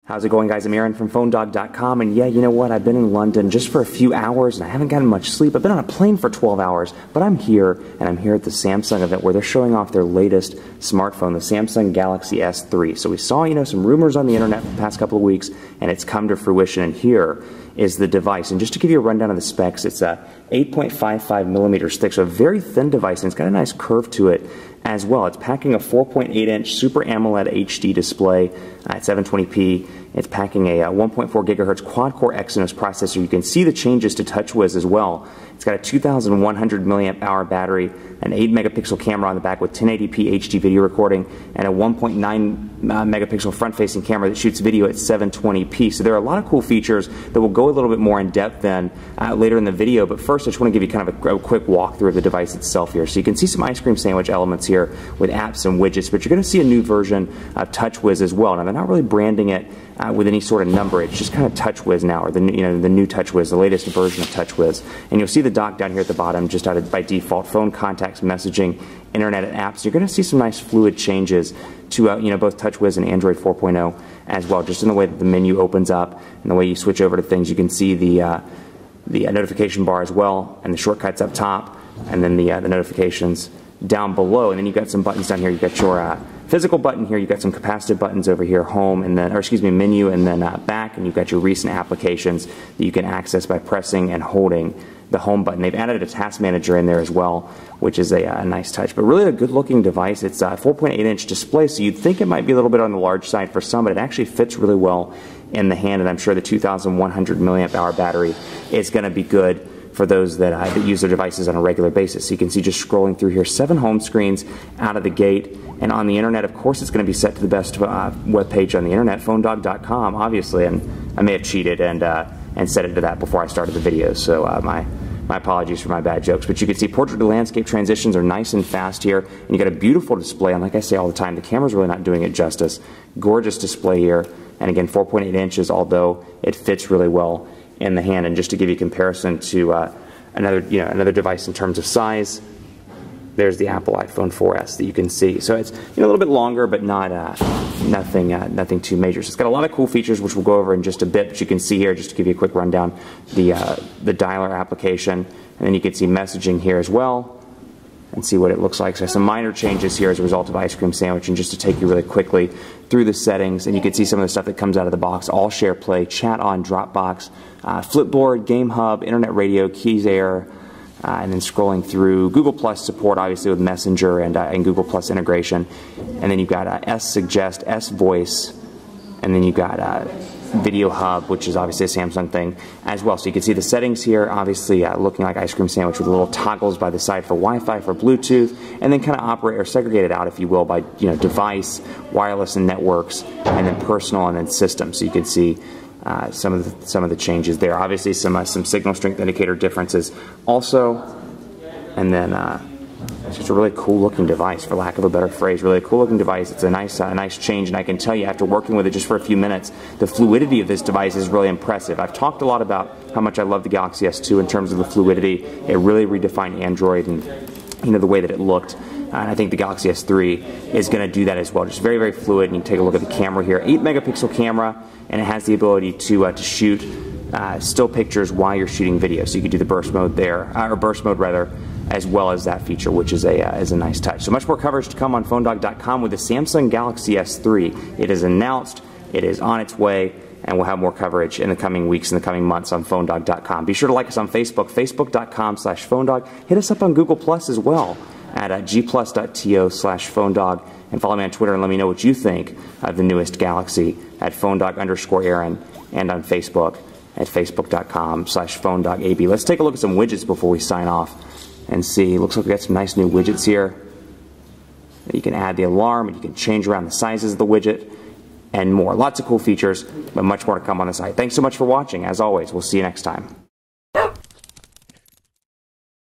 How's it going, guys? I'm Aaron from PhoneDog.com, and yeah, you know what? I've been in London just for a few hours, and I haven't gotten much sleep. I've been on a plane for 12 hours, but I'm here, and I'm here at the Samsung event where they're showing off their latest smartphone, the Samsung Galaxy S3. So we saw, some rumors on the internet for the past couple of weeks, and it's come to fruition, and here is the device. And just to give you a rundown of the specs, it's a 8.55 millimeters thick, so a very thin device, and it's got a nice curve to it as well. It's packing a 4.8-inch Super AMOLED HD display at 720p. It's packing a 1.4 gigahertz quad-core Exynos processor. You can see the changes to TouchWiz as well. It's got a 2,100 milliamp hour battery, an 8 megapixel camera on the back with 1080p HD video recording, and a 1.9 megapixel front-facing camera that shoots video at 720p. So there are a lot of cool features that will go a little bit more in depth then later in the video. But first, I just want to give you kind of a quick walkthrough of the device itself here. So you can see some ice cream sandwich elements here with apps and widgets, but you're going to see a new version of TouchWiz as well. Now, they're not really branding it with any sort of number. It's just kind of TouchWiz now, or the new TouchWiz, the latest version of TouchWiz. And you'll see the dock down here at the bottom, just by default, phone, contacts, messaging, internet, and apps. You're going to see some nice fluid changes to both TouchWiz and Android 4.0 as well, just in the way that the menu opens up and the way you switch over to things. You can see the notification bar as well, and the shortcuts up top, and then the notifications down below. And then you've got some buttons down here. You've got your physical button here. You've got some capacitive buttons over here, home, and then, menu, and then back, and you've got your recent applications that you can access by pressing and holding the home button. They've added a task manager in there as well, which is a nice touch. But really a good looking device. It's a 4.8-inch display, so you'd think it might be a little bit on the large side for some, but it actually fits really well in the hand, and I'm sure the 2,100 milliamp hour battery is going to be good for those that use their devices on a regular basis. So you can see, just scrolling through here, 7 home screens out of the gate. And on the internet, of course, it's going to be set to the best web page on the internet, PhoneDog.com, obviously. And I may have cheated and set it to that before I started the video. So my apologies for my bad jokes. But you can see portrait to landscape transitions are nice and fast here. And you got a beautiful display. And like I say all the time, the camera's really not doing it justice. Gorgeous display here. And again, 4.8 inches, although it fits really well in the hand. And just to give you a comparison to another device in terms of size, there's the Apple iPhone 4S that you can see. So it's a little bit longer, but not nothing too major. So it's got a lot of cool features, which we'll go over in just a bit. But you can see here, just to give you a quick rundown, the dialer application, and then you can see messaging here as well, and see what it looks like. So some minor changes here as a result of ice cream sandwich. And just to take you really quickly through the settings, and you can see some of the stuff that comes out of the box: All Share Play, Chat On, Dropbox, Flipboard, Game Hub, Internet Radio, Keys Air, and then scrolling through Google Plus support, obviously with Messenger and Google Plus integration. And then you've got S Suggest, S Voice, and then you've got Video Hub, which is obviously a Samsung thing as well. So you can see the settings here, obviously looking like ice cream sandwich with little toggles by the side for Wi-Fi, for Bluetooth, and then kind of operate or segregate it out, if you will, by device, wireless, and networks, and then personal, and then system. So you can see some of the changes there. Obviously some signal strength indicator differences also, and then it's just a really cool looking device, for lack of a better phrase. Really cool looking device. It's a nice change, and I can tell you, after working with it just for a few minutes, the fluidity of this device is really impressive. I've talked a lot about how much I love the Galaxy S2 in terms of the fluidity. It really redefined Android and the way that it looked. And I think the Galaxy S3 is going to do that as well. Just very, very fluid. And you take a look at the camera here. 8 megapixel camera, and it has the ability to shoot still pictures while you're shooting video. So you can do the burst mode there, or burst mode rather, as well as that feature, which is a nice touch. So much more coverage to come on PhoneDog.com with the Samsung Galaxy S3. It is announced, it is on its way, and we'll have more coverage in the coming weeks and the coming months on PhoneDog.com. Be sure to like us on Facebook, Facebook.com/PhoneDog. Hit us up on Google Plus as well at gplus.to/PhoneDog, and follow me on Twitter and let me know what you think of the newest Galaxy at PhoneDog_Aaron, and on Facebook at Facebook.com/PhoneDogAB. Let's take a look at some widgets before we sign off and see. Looks like we got some nice new widgets here. You can add the alarm, and you can change around the sizes of the widget, and more. Lots of cool features, but much more to come on the site. Thanks so much for watching. As always, we'll see you next time.